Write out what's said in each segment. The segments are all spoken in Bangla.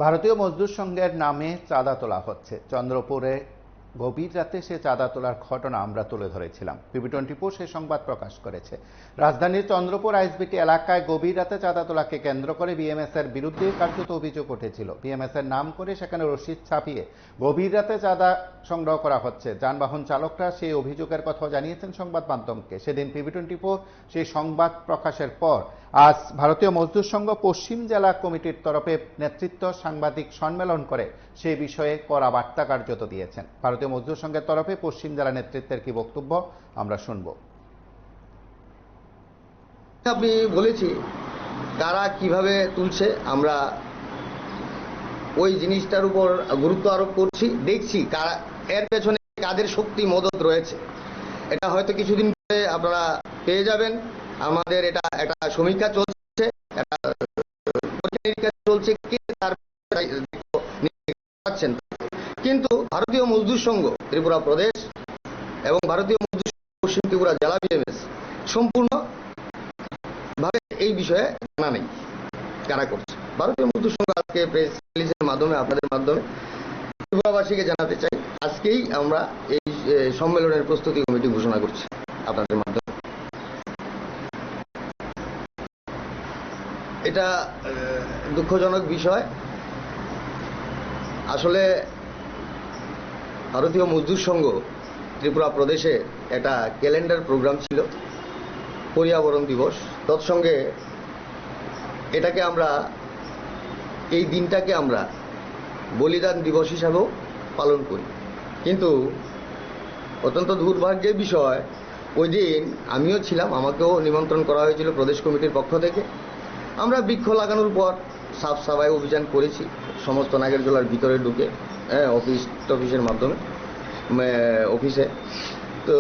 ভারতীয় মজদুর সংঘের নামে চাঁদা তোলা হচ্ছে। চন্দ্রপুরে গভীর রাতে সে চাঁদা তোলার ঘটনা আমরা তুলে ধরেছিলাম। পিবি24 সে সংবাদ প্রকাশ করেছে। রাজধানীর চন্দ্রপুর আইএসবিটি এলাকায় গভীর রাতে চাঁদা তোলাকে কেন্দ্র করে বিএমএস এর বিরুদ্ধে কার্যত অভিযোগ উঠেছিল। বিএমএস এর নাম করে সেখানে রসিদ ছাপিয়ে গভীর রাতে চাঁদা সংগ্রহ করা হচ্ছে। যানবাহন চালকরা সেই অভিযোগের কথা জানিয়েছেন সংবাদ মাধ্যমকে। সেদিন পিবি24 সেই সংবাদ প্রকাশের পর আজ ভারতীয় মজদুর সংঘ পশ্চিম জেলা কমিটির তরফে নেতৃত্ব সাংবাদিক সম্মেলন করে সেই বিষয়ে কড়া বার্তা কার্যত দিয়েছেন। ভারতীয় মজদুর সংঘের তরফে পশ্চিম জেলা নেতৃত্বের কি বক্তব্য আমরা শুনব। আপনি বলেছি কারা কিভাবে তুলছে, আমরা ওই জিনিসটার উপর গুরুত্ব আরোপ করছি, দেখছি কারা এর পেছনে কাদের শক্তি মদত রয়েছে। এটা হয়তো কিছুদিন পরে আপনারা পেয়ে যাবেন। আমাদের এটা একটা সমীক্ষা চলছে, একটা চলছে কি তার কিন্তু ভারতীয় মজদুর সংঘ ত্রিপুরা প্রদেশ এবং ভারতীয় মজদুর পশ্চিম ত্রিপুরা জেলা বিএমএস সম্পূর্ণ ভাবে এই বিষয়ে জানা নেই কারা করছে। ভারতীয় মজদুর সংঘ আজকে প্রেস রিলিজের মাধ্যমে আপনাদের মাধ্যমে ত্রিপুরাবাসীকে জানাতে চাই, আজকেই আমরা এই সম্মেলনের প্রস্তুতি কমিটি ঘোষণা করছি আপনাদের মাধ্যমে। এটা দুঃখজনক বিষয়। আসলে ভারতীয় মজদুর সংঘ ত্রিপুরা প্রদেশে একটা ক্যালেন্ডার প্রোগ্রাম ছিল, পর্যাবরণ দিবস। তৎসঙ্গে এটাকে আমরা এই দিনটাকে আমরা বলিদান দিবস হিসাবেও পালন করি। কিন্তু অত্যন্ত দুর্ভাগ্যের বিষয়, ওই দিন আমিও ছিলাম, আমাকেও নিমন্ত্রণ করা হয়েছিল প্রদেশ কমিটির পক্ষ থেকে। আমরা বৃক্ষ লাগানোর পর সাফ সাফাই অভিযান করেছি সমস্ত নাগেরজোলার ভিতরে ঢুকে, অফিসের মাধ্যমে অফিসে। তো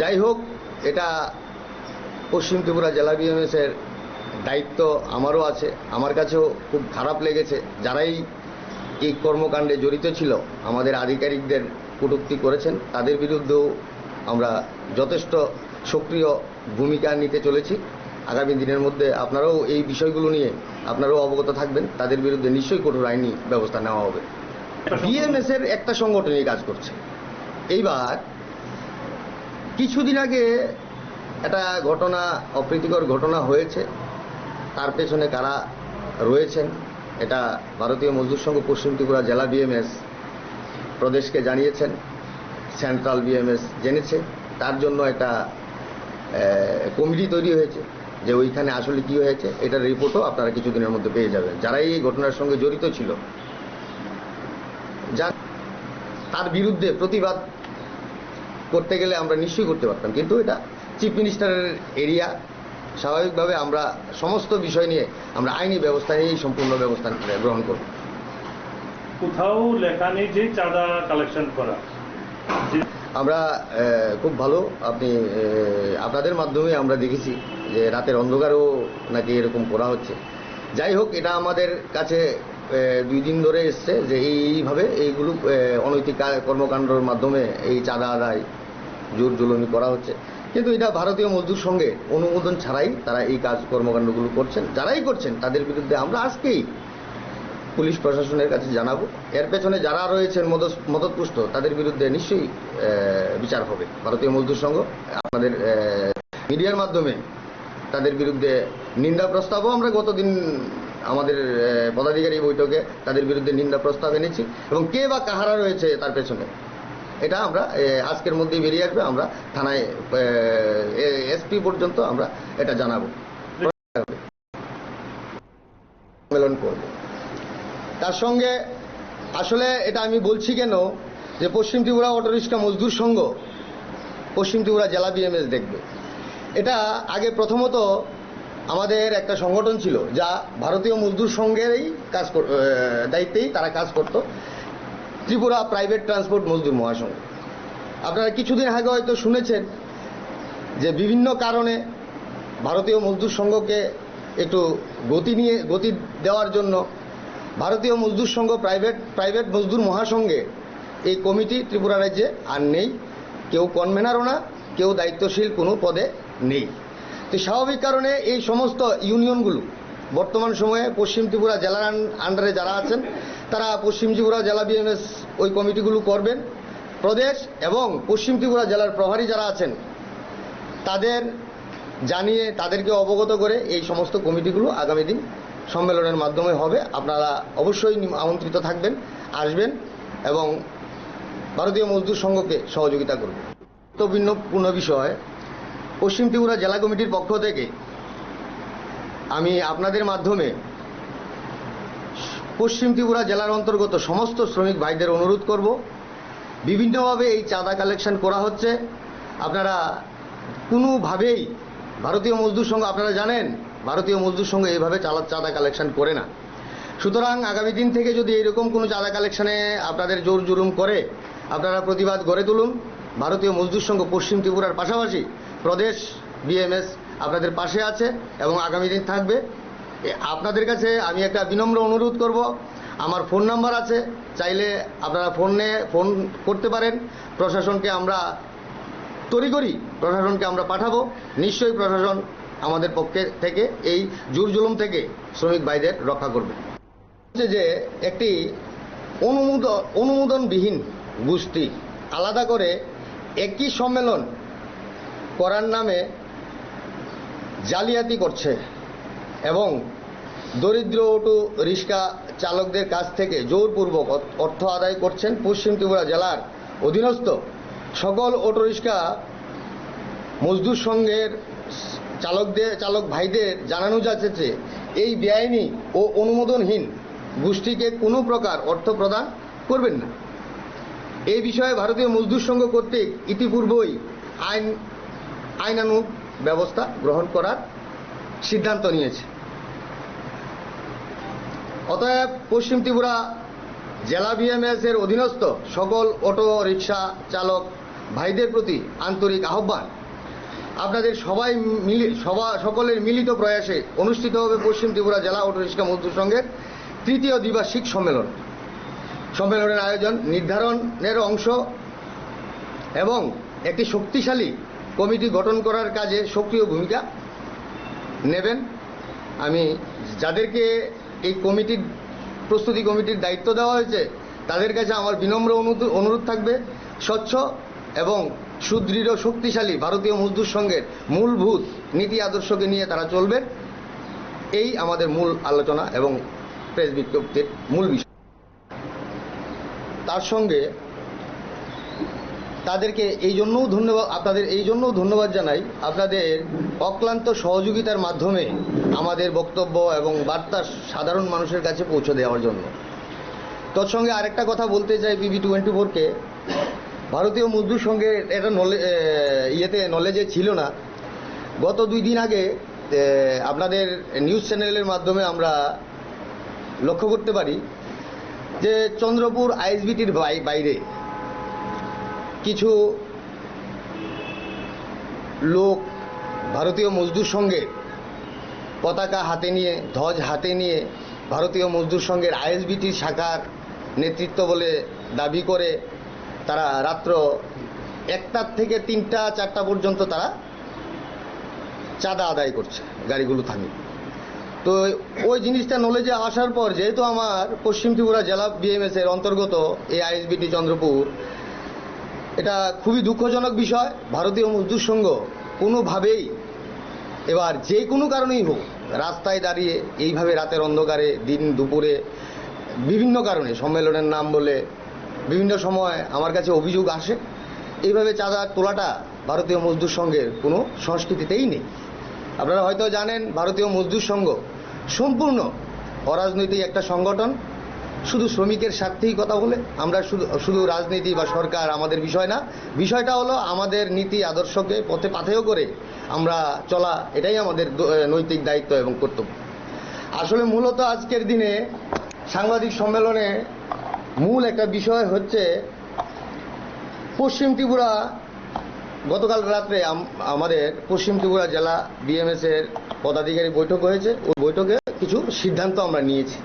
যাই হোক, এটা পশ্চিম ত্রিপুরা জেলা বিএমএসের দায়িত্ব আমারও আছে। আমার কাছেও খুব খারাপ লেগেছে যারাই এই কর্মকাণ্ডে জড়িত ছিল, আমাদের আধিকারিকদের কটূক্তি করেছেন, তাদের বিরুদ্ধেও আমরা যথেষ্ট সক্রিয় ভূমিকা নিতে চলেছি। আগামী দিনের মধ্যে আপনারাও এই বিষয়গুলো নিয়ে আপনারাও অবগত থাকবেন, তাদের বিরুদ্ধে নিশ্চয়ই কঠোর আইনি ব্যবস্থা নেওয়া হবে। বিএমএস এর একটা সংগঠনই কাজ করছে। এইবার কিছুদিন আগে একটা ঘটনা, অপ্রীতিকর ঘটনা হয়েছে, তার পেছনে কারা রয়েছেন এটা ভারতীয় মজদুর সংঘ পশ্চিম ত্রিপুরা জেলা বিএমএস প্রদেশকে জানিয়েছেন, সেন্ট্রাল বিএমএস জেনেছে। তার জন্য একটা কমিটি তৈরি হয়েছে যে ওইখানে আসলে কি হয়েছে এটার রিপোর্টও আপনারা কিছুদিনের মধ্যে পেয়ে যাবেন। যারা এই ঘটনার সঙ্গে জড়িত ছিল, যা তার বিরুদ্ধে প্রতিবাদ করতে গেলে আমরা নিশ্চয়ই করতে পারতাম, কিন্তু এটা চিফ মিনিস্টারের এরিয়া। স্বাভাবিকভাবে আমরা সমস্ত বিষয় নিয়ে আমরা আইনি ব্যবস্থা নিয়েই সম্পূর্ণ ব্যবস্থা গ্রহণ করব। কোথাও লেখা নেই যে চাঁদা কালেকশন করা। আমরা খুব ভালো, আপনাদের মাধ্যমে আমরা দেখেছি যে রাতের অন্ধকারেও নাকি এরকম করা হচ্ছে। যাই হোক, এটা আমাদের কাছে 2 দিন ধরে এসছে যে এইভাবে এইগুলো অনৈতিক কর্মকাণ্ডের মাধ্যমে এই চাঁদা আদায়, জোর জুলুমি করা হচ্ছে। কিন্তু এটা ভারতীয় মজদুর সংঘে অনুমোদন ছাড়াই তারা এই কর্মকাণ্ডগুলো করছেন। যারাই করছেন তাদের বিরুদ্ধে আমরা আজকেই পুলিশ প্রশাসনের কাছে জানাবো। এর পেছনে যারা রয়েছেন মদতপুষ্ট, তাদের বিরুদ্ধে নিশ্চয়ই বিচার হবে। ভারতীয় মজদুর সংঘ আমাদের মিডিয়ার মাধ্যমে তাদের বিরুদ্ধে নিন্দা প্রস্তাবও আমরা গতদিন আমাদের পদাধিকারী বৈঠকে তাদের বিরুদ্ধে নিন্দা প্রস্তাব এনেছি, এবং কে বা কাহারা রয়েছে তার পেছনে এটা আমরা আজকের মধ্যেই বেরিয়ে আসবে। আমরা থানায় এসপি পর্যন্ত আমরা এটা জানাবো, সম্মেলন করব। তার সঙ্গে আসলে এটা আমি বলছি কেন, যে পশ্চিম ত্রিপুরা অটোরিক্সা মজদুর সংঘ পশ্চিম ত্রিপুরা জেলা বিএমএস দেখবে। এটা আগে প্রথমত আমাদের একটা সংগঠন ছিল যা ভারতীয় মজদুর সংঘেরই দায়িত্বেই তারা কাজ করত, ত্রিপুরা প্রাইভেট ট্রান্সপোর্ট মজদুর মহাসংঘ। আপনারা কিছুদিন আগে হয়তো শুনেছেন যে বিভিন্ন কারণে ভারতীয় মজদুর সংঘকে একটু গতি দেওয়ার জন্য ভারতীয় মজদুর সংঘ প্রাইভেট মজদুর মহাসংঘে এই কমিটি ত্রিপুরা রাজ্যে আর নেই। কেউ কনভেনারও না, কেউ দায়িত্বশীল কোনো পদে নেই। তো স্বাভাবিক কারণে এই সমস্ত ইউনিয়নগুলো বর্তমান সময়ে পশ্চিম ত্রিপুরা জেলার আন্ডারে যারা আছেন তারা পশ্চিম ত্রিপুরা জেলা বিএমএস ওই কমিটিগুলো করবেন। প্রদেশ এবং পশ্চিম ত্রিপুরা জেলার প্রভারী যারা আছেন তাদের জানিয়ে তাদেরকে অবগত করে এই সমস্ত কমিটিগুলো আগামী দিন সম্মেলনের মাধ্যমে হবে। আপনারা অবশ্যই আমন্ত্রিত থাকবেন, আসবেন এবং ভারতীয় মজদুর সংঘকে সহযোগিতা করবেন। গুরুত্বপূর্ণ বিষয়, পশ্চিম ত্রিপুরা জেলা কমিটির পক্ষ থেকে আমি আপনাদের মাধ্যমে পশ্চিম ত্রিপুরা জেলার অন্তর্গত সমস্ত শ্রমিক ভাইদের অনুরোধ করব, বিভিন্নভাবে এই চাঁদা কালেকশন করা হচ্ছে। আপনারা কোনোভাবেই ভারতীয় মজদুর সংঘ, আপনারা জানেন ভারতীয় মজদুর সংঘ এইভাবে চাঁদা কালেকশন করে না। সুতরাং আগামী দিন থেকে যদি এরকম কোনো চাঁদা কালেকশনে আপনাদের জোর জুলুম করে আপনারা প্রতিবাদ গড়ে তুলুন। ভারতীয় মজদুর সংঘ পশ্চিম ত্রিপুরার পাশাপাশি প্রদেশ বিএমএস আপনাদের পাশে আছে এবং আগামী দিন থাকবে। আপনাদের কাছে আমি একটা বিনম্র অনুরোধ করব, আমার ফোন নাম্বার আছে, চাইলে আপনারা ফোন করতে পারেন। প্রশাসনকে আমরা তড়িঘড়ি প্রশাসনকে আমরা পাঠাবো। নিশ্চয়ই প্রশাসন আমাদের পক্ষে থেকে এই জোর জুলুম থেকে শ্রমিক ভাইদের রক্ষা করবে। যে একটি অনুমোদনবিহীন গোষ্ঠী আলাদা করে একই সম্মেলন করার নামে জালিয়াতি করছে এবং দরিদ্র অটো রিক্সা চালকদের কাছ থেকে জোরপূর্বক অর্থ আদায় করছেন। পশ্চিম ত্রিপুরা জেলার অধীনস্থ সকল অটো রিক্সা মজদুর সংঘের চালক ভাইদের জানানো যাচ্ছে যে এই বেআইনি ও অনুমোদনহীন গোষ্ঠীকে কোনো প্রকার অর্থ প্রদান করবেন না। এই বিষয়ে ভারতীয় মজদুর সংঘ কর্তৃক ইতিপূর্বেই আইনানুগ ব্যবস্থা গ্রহণ করার সিদ্ধান্ত নিয়েছে। অতএব পশ্চিম ত্রিপুরা জেলা বিএমএস এর অধীনস্থ সকল অটো রিক্সা চালক ভাইদের প্রতি আন্তরিক আহ্বান, আপনাদের সকলের মিলিত প্রয়াসে অনুষ্ঠিত হবে পশ্চিম ত্রিপুরা জেলা অটো রিক্সা মজদুর সংঘের তৃতীয় দ্বিবার্ষিক সম্মেলন। সম্মেলনের আয়োজন নির্ধারণের অংশ এবং একটি শক্তিশালী কমিটি গঠন করার কাজে সক্রিয় ভূমিকা নেবেন। আমি যাদেরকে এই প্রস্তুতি কমিটির দায়িত্ব দেওয়া হয়েছে তাদের কাছে আমার বিনম্র অনুরোধ থাকবে, স্বচ্ছ এবং সুদৃঢ় শক্তিশালী ভারতীয় মজদুর সংঘের মূলভূত নীতি আদর্শকে নিয়ে তারা চলবেন। এই আমাদের মূল আলোচনা এবং প্রেস বিজ্ঞপ্তির মূল বিষয়। তার সঙ্গে তাদেরকে আপনাদের এই জন্যও ধন্যবাদ জানাই, আপনাদের অক্লান্ত সহযোগিতার মাধ্যমে আমাদের বক্তব্য এবং বার্তা সাধারণ মানুষের কাছে পৌঁছে দেওয়ার জন্য। তৎসঙ্গে আরেকটা কথা বলতে চাই, PB24-কে ভারতীয় মজদুর সংঘের এটা নলেজে ছিল না। গত 2 দিন আগে আপনাদের নিউজ চ্যানেলের মাধ্যমে আমরা লক্ষ্য করতে পারি যে চন্দ্রপুর আইএসবিটির বাইরে কিছু লোক ভারতীয় মজদুর সংঘের পতাকা হাতে নিয়ে, ধ্বজ হাতে নিয়ে ভারতীয় মজদুর সংঘের আইএসবিটির শাখার নেতৃত্ব বলে দাবি করে তারা রাত্র 1টা থেকে 3টা 4টা পর্যন্ত তারা চাঁদা আদায় করছে গাড়িগুলো থামিয়ে। তো ওই জিনিসটা নলেজে আসার পর, যেহেতু আমার পশ্চিম ত্রিপুরা জেলা বিএমএস এর অন্তর্গত এই আইএসবিটি চন্দ্রপুর, এটা খুবই দুঃখজনক বিষয়। ভারতীয় মজদুর সংঘ কোনোভাবেই এবার যে কোনো কারণেই হোক রাস্তায় দাঁড়িয়ে এইভাবে রাতের অন্ধকারে দিন দুপুরে বিভিন্ন কারণে সম্মেলনের নাম বলে বিভিন্ন সময় আমার কাছে অভিযোগ আসে, এইভাবে চাঁদা তোলাটা ভারতীয় মজদুর সংঘের কোনো সংস্কৃতিতেই নেই। আপনারা হয়তো জানেন ভারতীয় মজদুর সংঘ সম্পূর্ণ অরাজনৈতিক একটা সংগঠন, শুধু শ্রমিকের স্বার্থেই কথা বলে। আমরা শুধু রাজনীতি বা সরকার আমাদের বিষয় না, বিষয়টা হলো আমাদের নীতি আদর্শকে পথে পাথেয় করে আমরা চলা, এটাই আমাদের নৈতিক দায়িত্ব এবং কর্তব্য। আসলে মূলত আজকের দিনে সাংবাদিক সম্মেলনে মূল একটা বিষয় হচ্ছে পশ্চিম ত্রিপুরা, গতকাল রাত্রে আমাদের পশ্চিম ত্রিপুরা জেলা বিএমএস এর পদাধিকারী বৈঠক হয়েছে। ওই বৈঠকে কিছু সিদ্ধান্ত আমরা নিয়েছি।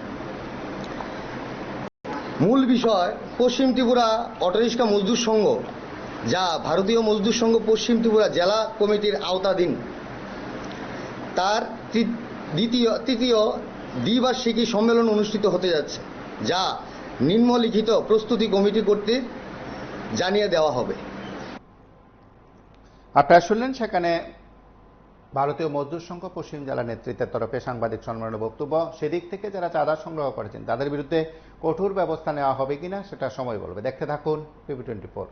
মূল বিষয়, পশ্চিম ত্রিপুরা অটোরিক্সা মজদুর সংঘ, যা ভারতীয় মজদুর সংঘ পশ্চিম ত্রিপুরা জেলা কমিটির আওতাধীন, তার তৃতীয় দ্বিবার্ষিকী সম্মেলন অনুষ্ঠিত হতে যাচ্ছে, যা নিম্নলিখিত প্রস্তুতি কমিটি কর্তৃক জানিয়ে দেওয়া হবে। আপনারা শুনলেন সেখানে ভারতীয় মজদুর সংঘ পশ্চিম জেলা নেতৃত্বের তরফে সাংবাদিক সম্মেলনের বক্তব্য। সেদিক থেকে যারা চাঁদা সংগ্রহ করেছেন তাদের বিরুদ্ধে কঠোর ব্যবস্থা নেওয়া হবে কিনা সেটা সময় বলবে। দেখতে থাকুন PB24।